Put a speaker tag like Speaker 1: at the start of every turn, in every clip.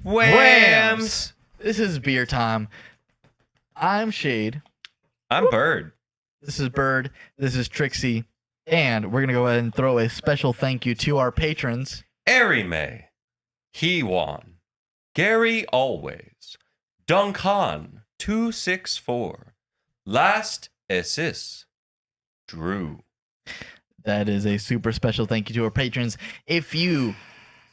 Speaker 1: Whams!
Speaker 2: This is beer time. I'm Shade.
Speaker 1: I'm Bird.
Speaker 2: This is Bird. This is Trixie. And we're going to go ahead and throw a special thank you to our patrons.
Speaker 1: Arime, Hewan, Gary Always, Duncan 264, Last Assist, Drew.
Speaker 2: That is a super special thank you to our patrons. If you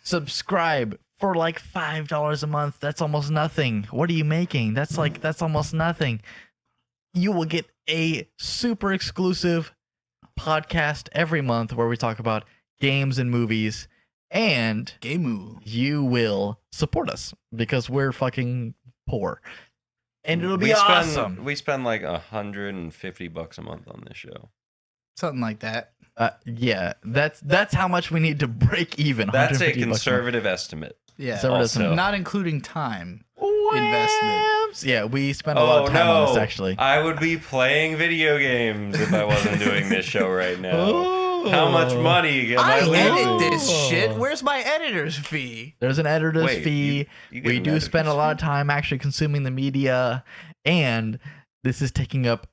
Speaker 2: subscribe for like $5 a month, that's almost nothing. What are you making? That's almost nothing. You will get a super exclusive podcast every month where we talk about games and movies, and you will support us because we're fucking poor. And it'll be awesome.
Speaker 1: We spend like $150 a month on this show.
Speaker 3: Something like that.
Speaker 2: Yeah, that's how much we need to break even.
Speaker 1: That's a conservative estimate.
Speaker 3: Yeah,
Speaker 1: also.
Speaker 3: Not including time investment.
Speaker 2: Yeah, we spend a lot of time on this, actually.
Speaker 1: I would be playing video games if I wasn't doing this show right now. How much money am I losing?
Speaker 3: Edit this shit. Where's my editor's fee?
Speaker 2: There's an editor's fee. We do spend a lot of time actually consuming the media, and this is taking up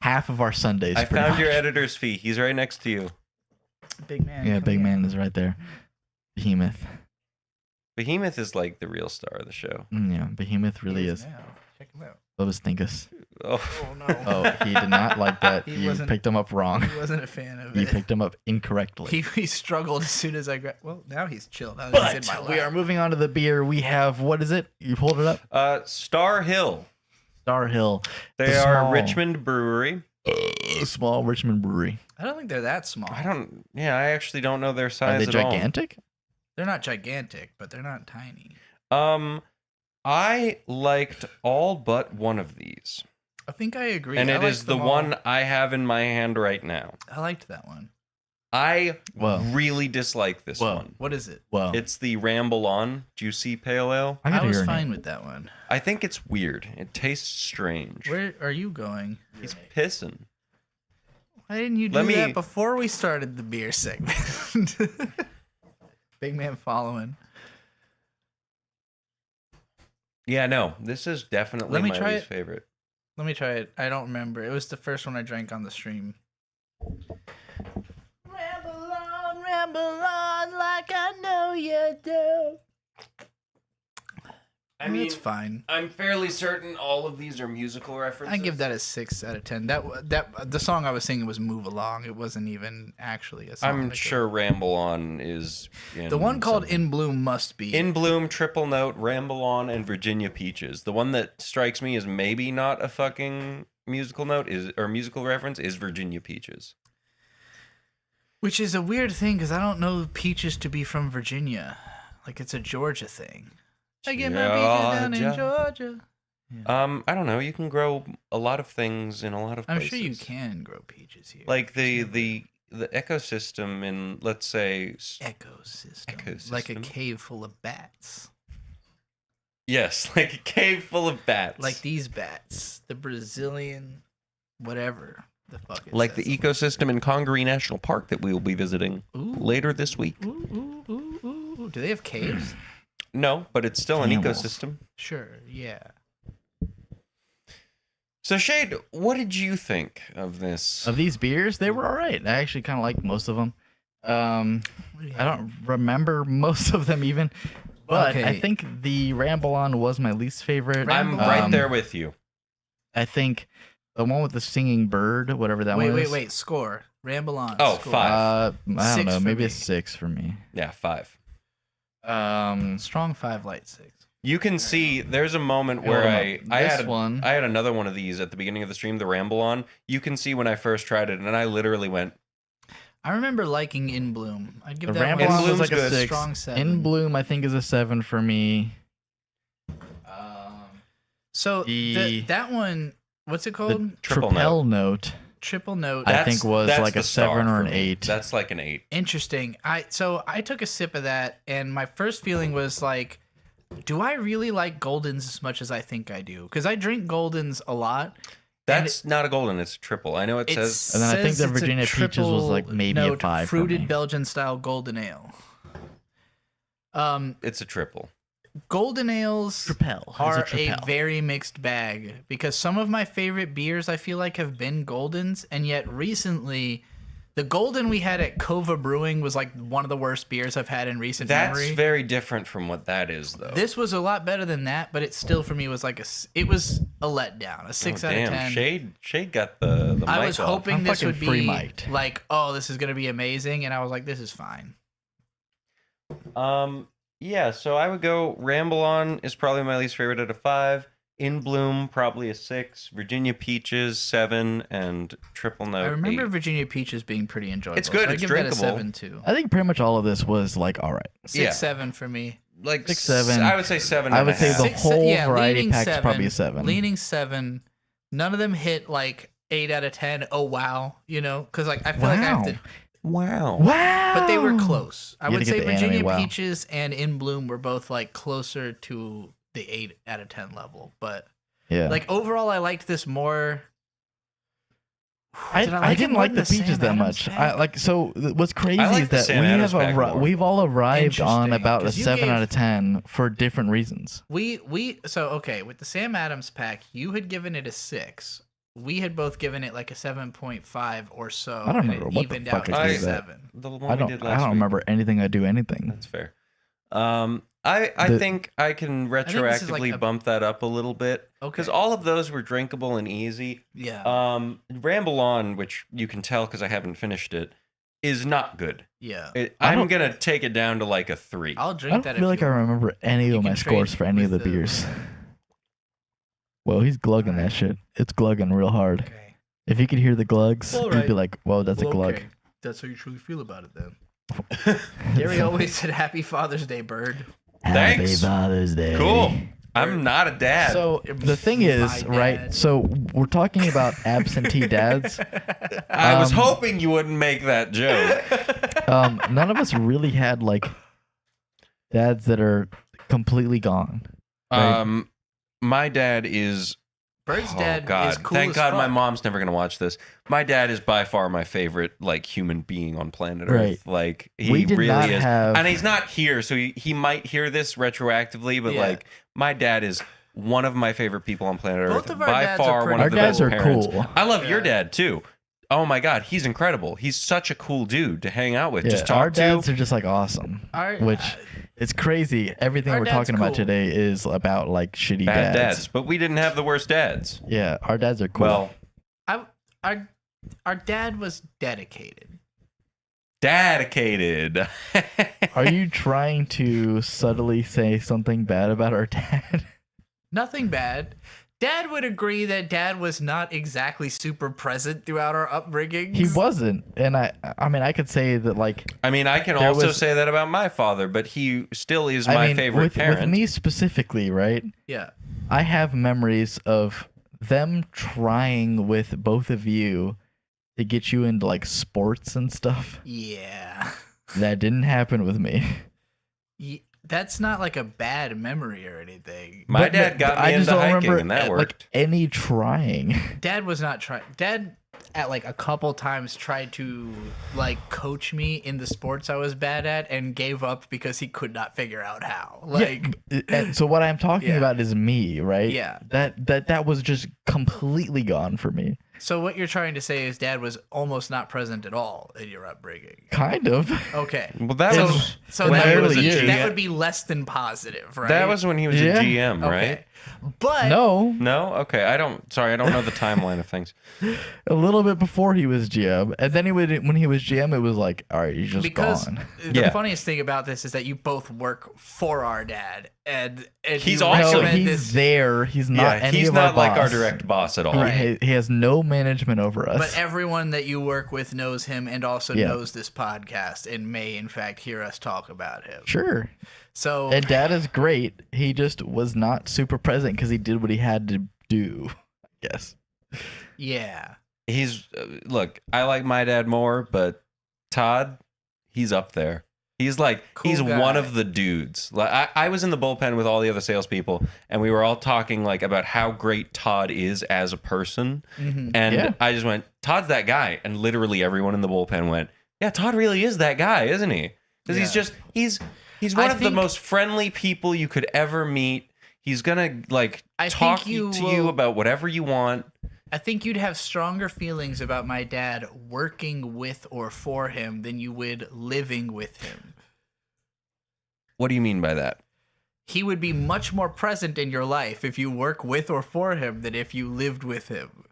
Speaker 2: half of our Sundays.
Speaker 1: I found your editor's fee. He's right next to you.
Speaker 3: Big man.
Speaker 2: Yeah, big man is right there. Behemoth.
Speaker 1: Behemoth is like the real star of the show.
Speaker 2: Yeah, Behemoth really is.
Speaker 3: Now. Check him out.
Speaker 2: Lovis Stinkus.
Speaker 1: Oh
Speaker 3: no.
Speaker 2: Oh, he did not like that. You picked him up wrong.
Speaker 3: He wasn't a fan of it.
Speaker 2: You picked him up incorrectly.
Speaker 3: He struggled as soon as I grabbed. Well, now he's chilled. Now
Speaker 2: But
Speaker 3: he's in my lap.
Speaker 2: we are moving on to the beer. We have, what is it? You pulled it up?
Speaker 1: STARR HILL.
Speaker 2: STARR HILL.
Speaker 1: They are Richmond Brewery.
Speaker 2: Small Richmond brewery.
Speaker 3: I don't think they're that small.
Speaker 1: I actually don't know their size
Speaker 2: Are they gigantic?
Speaker 3: They're not gigantic, but they're not tiny.
Speaker 1: I liked all but one of these.
Speaker 3: I think I agree.
Speaker 1: And it is the one I have in my hand right now.
Speaker 3: I liked that one.
Speaker 1: I really dislike this one.
Speaker 3: What is it?
Speaker 2: Well,
Speaker 1: it's the Ramble On Juicy Pale Ale.
Speaker 3: I was fine with that one.
Speaker 1: I think it's weird. It tastes strange.
Speaker 3: Where are you going?
Speaker 1: He's pissing.
Speaker 3: Why didn't you do that before we started the beer segment? Big man following.
Speaker 1: Yeah, no, this is definitely my least favorite.
Speaker 3: Let me try it. I don't remember. It was the first one I drank on the stream. Ramble on like I know you do. I mean, it's fine.
Speaker 1: I'm fairly certain all of these are musical references.
Speaker 3: I give that a 6 out of 10. That the song I was singing was "Move Along." It wasn't even actually a song.
Speaker 1: I'm sure "Ramble On" is
Speaker 3: the one called "In Bloom" must be
Speaker 1: "In Bloom," Triple Note, "Ramble On," and "Virginia Peaches." The one that strikes me as maybe not a fucking musical note or musical reference is "Virginia Peaches,"
Speaker 3: which is a weird thing because I don't know peaches to be from Virginia. Like it's a Georgia thing. I get my peaches down in Georgia. Yeah.
Speaker 1: I don't know. You can grow a lot of things in a lot of places.
Speaker 3: I'm sure you can grow peaches here.
Speaker 1: Like the ecosystem in, let's say...
Speaker 3: Ecosystem. Like a cave full of bats.
Speaker 1: Yes, like a cave full of bats.
Speaker 3: Like these bats. The Brazilian... whatever the fuck it
Speaker 1: like
Speaker 3: says.
Speaker 1: The ecosystem in Congaree National Park that we will be visiting later this week.
Speaker 3: Ooh. Do they have caves?
Speaker 1: No, but it's still an ecosystem.
Speaker 3: Sure, yeah.
Speaker 1: So, Shade, what did you think of this?
Speaker 2: Of these beers? They were all right. I actually kind of liked most of them. I don't remember most of them even. But I think the Ramble On was my least favorite.
Speaker 1: I'm right there with you.
Speaker 2: I think the one with the singing bird, whatever that one is.
Speaker 3: Wait. Score. Ramble On.
Speaker 1: Oh,
Speaker 3: score.
Speaker 1: 5.
Speaker 2: I don't know. Maybe a 6 for me.
Speaker 1: Yeah, 5.
Speaker 3: Strong 5, light 6.
Speaker 1: You can see there's a moment where I had another one of these at the beginning of the stream, the Ramble On. You can see when I first tried it, and I literally went.
Speaker 3: I remember liking In Bloom. I'd give
Speaker 2: the
Speaker 3: that
Speaker 2: Ramble On was like
Speaker 1: good.
Speaker 2: a 6.
Speaker 3: Strong 7.
Speaker 2: In Bloom, I think, is a 7 for me.
Speaker 3: So that one, what's it called?
Speaker 2: The Triple Note.
Speaker 3: Triple Note.
Speaker 2: I think was like a 7 or an 8.
Speaker 1: That's like an 8.
Speaker 3: Interesting. I took a sip of that, and my first feeling was like, do I really like Goldens as much as I think I do? Because I drink Goldens a lot.
Speaker 1: That's not a Golden, it's a triple. I know it says.
Speaker 2: And then I think the Virginia Peaches was like maybe a 5
Speaker 3: fruited
Speaker 2: for me.
Speaker 3: Belgian style golden ale.
Speaker 1: It's a triple.
Speaker 3: golden ales
Speaker 2: Tripel.
Speaker 3: are a very mixed bag because some of my favorite beers I feel like have been Goldens, and yet recently the Golden we had at Kova Brewing was like one of the worst beers I've had in recent memory.
Speaker 1: That's very different from what that is, though.
Speaker 3: This was a lot better than that, but it still for me was like it was a letdown, a 6 out of 10.
Speaker 1: Shade got the mic
Speaker 3: I was
Speaker 1: off.
Speaker 3: hoping this would be
Speaker 2: mic'd.
Speaker 3: like, oh, this is gonna be amazing, and I was like, this is fine.
Speaker 1: Yeah, so I would go Ramble On is probably my least favorite out of 5. In Bloom, probably a 6. Virginia Peaches, 7. And Triple Note,
Speaker 3: I remember
Speaker 1: 8.
Speaker 3: Virginia Peaches being pretty enjoyable.
Speaker 1: It's good,
Speaker 3: So I
Speaker 1: it's
Speaker 3: give
Speaker 1: drinkable.
Speaker 3: that a 7 too.
Speaker 2: I think pretty much all of this was like all right.
Speaker 3: 6, 7 for me.
Speaker 1: Like
Speaker 2: 6, 7.
Speaker 1: I would say 7.
Speaker 2: I would say the
Speaker 3: Six-
Speaker 2: whole
Speaker 3: yeah,
Speaker 2: variety
Speaker 3: leaning
Speaker 2: pack is
Speaker 3: 7,
Speaker 2: probably a 7.
Speaker 3: Leaning 7. None of them hit like 8 out of 10. Oh wow, because like I feel like I have to.
Speaker 1: Wow.
Speaker 2: Wow.
Speaker 3: But they were close. I
Speaker 2: You had
Speaker 3: would
Speaker 2: to get
Speaker 3: say
Speaker 2: the
Speaker 3: Virginia
Speaker 2: anime wow.
Speaker 3: Peaches and In Bloom were both like closer to the 8 out of 10 level. But
Speaker 2: Yeah.
Speaker 3: like overall, I liked this more.
Speaker 2: I
Speaker 3: it
Speaker 2: didn't
Speaker 3: more
Speaker 2: like
Speaker 3: than
Speaker 2: the peaches
Speaker 3: Sam
Speaker 2: that
Speaker 3: Adams
Speaker 2: much.
Speaker 3: pack?
Speaker 2: What's crazy
Speaker 1: I like
Speaker 2: is
Speaker 1: the
Speaker 2: that
Speaker 1: Sam
Speaker 2: we
Speaker 1: Adams
Speaker 2: have
Speaker 1: pack more.
Speaker 2: we've all arrived on
Speaker 3: Interesting,
Speaker 2: about a
Speaker 3: 'cause you
Speaker 2: 7
Speaker 3: gave-
Speaker 2: out of 10 for different reasons.
Speaker 3: So okay, with the Sam Adams pack, you had given it a 6. We had both given it like a 7.5 or so.
Speaker 2: I don't
Speaker 3: and
Speaker 2: remember
Speaker 3: it
Speaker 2: what the
Speaker 3: evened
Speaker 2: fuck
Speaker 3: out
Speaker 2: I
Speaker 3: to
Speaker 2: gave that.
Speaker 3: 7.
Speaker 1: The one
Speaker 2: I
Speaker 1: we
Speaker 2: don't
Speaker 1: did
Speaker 2: I
Speaker 1: last
Speaker 2: don't
Speaker 1: week.
Speaker 2: remember anything I do anything.
Speaker 1: That's fair. I think I can
Speaker 3: this is
Speaker 1: retroactively
Speaker 3: like a-
Speaker 1: bump that up a little bit because
Speaker 3: Okay.
Speaker 1: all of those were drinkable and easy.
Speaker 3: Yeah.
Speaker 1: Ramble On, which you can tell because I haven't finished it, is not good.
Speaker 3: Yeah.
Speaker 1: I'm gonna take it down to like a 3.
Speaker 3: I'll
Speaker 2: I
Speaker 3: drink
Speaker 2: don't
Speaker 3: that.
Speaker 2: feel
Speaker 3: if
Speaker 2: like
Speaker 3: you
Speaker 2: I
Speaker 3: want.
Speaker 2: remember any
Speaker 3: You
Speaker 2: of my
Speaker 3: can
Speaker 2: scores
Speaker 3: trade
Speaker 2: for any of the
Speaker 3: with the-
Speaker 2: beers. Well, he's glugging that shit. It's glugging real hard.
Speaker 3: Okay.
Speaker 2: If you could hear the glugs,
Speaker 3: All
Speaker 2: you'd
Speaker 3: right.
Speaker 2: be like, "Whoa, that's a
Speaker 3: Well,
Speaker 2: glug."
Speaker 3: okay. That's how you truly feel about it then. Gary always said Happy Father's Day, bird.
Speaker 2: Happy
Speaker 1: Thanks.
Speaker 2: Father's Day.
Speaker 1: Cool. I'm not a dad.
Speaker 2: So the thing is,
Speaker 3: My
Speaker 2: right?
Speaker 3: dad.
Speaker 2: So we're talking about absentee dads.
Speaker 1: I was
Speaker 2: um,
Speaker 1: hoping you wouldn't make that joke.
Speaker 2: None of us really had like dads that are completely gone. Right.
Speaker 1: My dad is.
Speaker 3: Bird's
Speaker 1: Oh
Speaker 3: dad
Speaker 1: God!
Speaker 3: is cool
Speaker 1: Thank
Speaker 3: as
Speaker 1: God
Speaker 3: fuck.
Speaker 1: my mom's never gonna watch this. My dad is by far my favorite like human being on planet
Speaker 2: Right.
Speaker 1: Earth. Like he
Speaker 2: We did
Speaker 1: really
Speaker 2: not
Speaker 1: is,
Speaker 2: have-
Speaker 1: and he's not here, so he might hear this retroactively. But
Speaker 3: Yeah.
Speaker 1: like my dad is one of my favorite people on planet
Speaker 3: Both
Speaker 1: Earth.
Speaker 3: of our
Speaker 1: By
Speaker 3: dads are
Speaker 1: far,
Speaker 3: pretty
Speaker 1: one
Speaker 2: Our
Speaker 1: of the
Speaker 2: dads
Speaker 1: best
Speaker 2: are
Speaker 1: parents.
Speaker 2: cool.
Speaker 1: I love your
Speaker 3: Yeah.
Speaker 1: dad too. Oh my God, he's incredible. He's such a cool dude to hang out with.
Speaker 2: Yeah,
Speaker 1: Just
Speaker 2: our
Speaker 1: talk
Speaker 2: dads
Speaker 1: to.
Speaker 2: are just like awesome.
Speaker 3: Our-
Speaker 2: Which it's crazy. Everything
Speaker 3: Our
Speaker 2: we're
Speaker 3: dad's
Speaker 2: talking about
Speaker 3: cool.
Speaker 2: today is about like shitty
Speaker 1: Bad
Speaker 2: dads.
Speaker 1: dads, but we didn't have the worst dads.
Speaker 2: Yeah, our dads are cool.
Speaker 1: Well,
Speaker 3: our dad was dedicated.
Speaker 1: dedicated.
Speaker 2: Are you trying to subtly say something bad about our dad?
Speaker 3: Nothing bad. Dad would agree that Dad was not exactly super present throughout our upbringing.
Speaker 2: He wasn't, and I mean, I could say that like
Speaker 1: I mean, I can
Speaker 2: There
Speaker 1: also
Speaker 2: was-
Speaker 1: say that about my father, but he still is my
Speaker 2: I mean,
Speaker 1: favorite
Speaker 2: with
Speaker 1: parent.
Speaker 2: me specifically, right?
Speaker 3: Yeah.
Speaker 2: I have memories of them trying with both of you to get you into like sports and stuff.
Speaker 3: Yeah.
Speaker 2: That didn't happen with me.
Speaker 3: That's not like a bad memory or anything.
Speaker 1: My
Speaker 2: But
Speaker 1: dad got
Speaker 2: I
Speaker 1: me
Speaker 2: just
Speaker 1: into
Speaker 2: don't
Speaker 1: hiking,
Speaker 2: remember
Speaker 1: and that
Speaker 2: like
Speaker 1: worked.
Speaker 2: any trying.
Speaker 3: Dad was not trying. Dad, at like a couple times, tried to like coach me in the sports I was bad at, and gave up because he could not figure out how. Like,
Speaker 2: And so what I'm talking
Speaker 3: Yeah.
Speaker 2: about is me, right?
Speaker 3: Yeah.
Speaker 2: That was just completely gone for me.
Speaker 3: so what you're trying to say is Dad was almost not present at all in your upbringing.
Speaker 2: Kind of.
Speaker 3: Okay.
Speaker 1: Well, that
Speaker 3: So,
Speaker 1: was
Speaker 3: so
Speaker 2: when
Speaker 3: that,
Speaker 2: I
Speaker 3: would
Speaker 2: was
Speaker 3: be,
Speaker 2: a GM.
Speaker 3: that would be less than positive, right?
Speaker 1: that was when he was
Speaker 2: Yeah.
Speaker 1: a GM, right?
Speaker 3: okay. But
Speaker 2: No,
Speaker 1: No, okay. I don't know the timeline of things.
Speaker 2: a little bit before he was GM, and then when he was GM, it was like, all right, he's just
Speaker 3: because
Speaker 2: gone.
Speaker 3: the
Speaker 1: Yeah.
Speaker 3: funniest thing about this is that you both work for our dad, and
Speaker 1: He's
Speaker 3: you
Speaker 1: also-
Speaker 2: No,
Speaker 3: recommend
Speaker 2: he's
Speaker 3: this,
Speaker 2: there. He's not
Speaker 1: Yeah,
Speaker 2: any
Speaker 1: he's
Speaker 2: of
Speaker 1: not
Speaker 2: our
Speaker 1: like our
Speaker 2: boss.
Speaker 1: direct boss at all.
Speaker 3: Right.
Speaker 2: He has no management over us.
Speaker 3: but everyone that you work with knows him and also
Speaker 2: Yeah.
Speaker 3: knows this podcast and may in fact hear us talk about him.
Speaker 2: Sure.
Speaker 3: So
Speaker 2: And Dad is great. He just was not super present because he did what he had to do, I guess.
Speaker 3: yeah,
Speaker 1: He's look. I like my dad more, but Todd, he's up there. He's like
Speaker 3: Cool
Speaker 1: he's
Speaker 3: guy.
Speaker 1: one of the dudes. Like I was in the bullpen with all the other salespeople, and we were all talking like about how great Todd is as a person.
Speaker 3: Mhm.
Speaker 1: And
Speaker 2: Yeah.
Speaker 1: I just went, Todd's that guy, and literally everyone in the bullpen went, yeah, Todd really is that guy, isn't he? Because
Speaker 3: Yeah.
Speaker 1: he's He's one
Speaker 3: I
Speaker 1: of the
Speaker 3: think-
Speaker 1: most friendly people you could ever meet. He's gonna like
Speaker 3: I
Speaker 1: talk
Speaker 3: think you
Speaker 1: to
Speaker 3: will-
Speaker 1: you about whatever you want.
Speaker 3: I think you'd have stronger feelings about my dad working with or for him than you would living with him.
Speaker 1: What do you mean by that?
Speaker 3: He would be much more present in your life if you work with or for him than if you lived with him.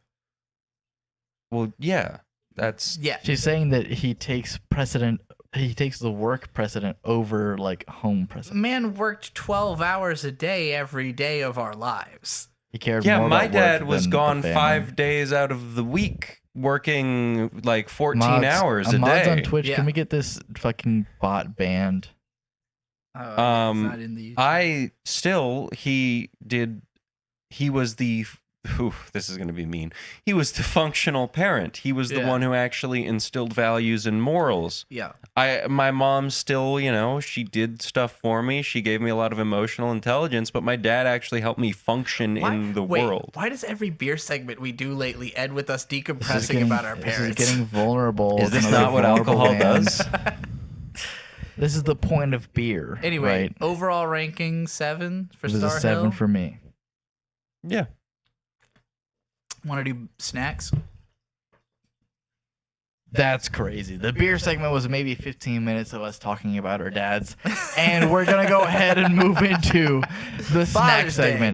Speaker 1: Well, yeah, that's
Speaker 3: Yeah.
Speaker 2: She's saying that he takes precedent. He takes the work precedent over like home precedent.
Speaker 3: Man worked 12 hours a day every day of our lives.
Speaker 2: He cared
Speaker 1: yeah.
Speaker 2: more
Speaker 1: My
Speaker 2: about
Speaker 1: dad
Speaker 2: work
Speaker 1: was
Speaker 2: than the
Speaker 1: gone
Speaker 2: family.
Speaker 1: 5 days out of the week, working like 14
Speaker 2: Mods-
Speaker 1: hours a
Speaker 2: mods on
Speaker 1: day.
Speaker 2: Twitch.
Speaker 3: Yeah.
Speaker 2: Can we get this fucking bot banned?
Speaker 3: It's not in the
Speaker 1: He was the. This is going to be mean. He was the functional parent. He was the
Speaker 3: Yeah.
Speaker 1: one who actually instilled values and morals.
Speaker 3: Yeah.
Speaker 1: My mom still, she did stuff for me. She gave me a lot of emotional intelligence, but my dad actually helped me function in the world.
Speaker 3: Why does every beer segment we do lately end with us
Speaker 2: This is
Speaker 3: decompressing
Speaker 2: getting-
Speaker 3: about our
Speaker 2: This
Speaker 3: parents?
Speaker 2: is getting vulnerable.
Speaker 1: Is this
Speaker 2: Another
Speaker 1: not what
Speaker 2: vulnerable
Speaker 1: alcohol
Speaker 2: man.
Speaker 1: does?
Speaker 2: This is the point of beer.
Speaker 3: Anyway,
Speaker 2: right?
Speaker 3: overall ranking 7 for
Speaker 2: This is a
Speaker 3: Star
Speaker 2: 7
Speaker 3: Hill.
Speaker 2: for me.
Speaker 1: Yeah.
Speaker 3: Want to do snacks?
Speaker 2: That's crazy. The beer segment was maybe 15 minutes of us talking about our dads. And we're going to go ahead and move into the snack
Speaker 3: Father's Day.
Speaker 2: segment.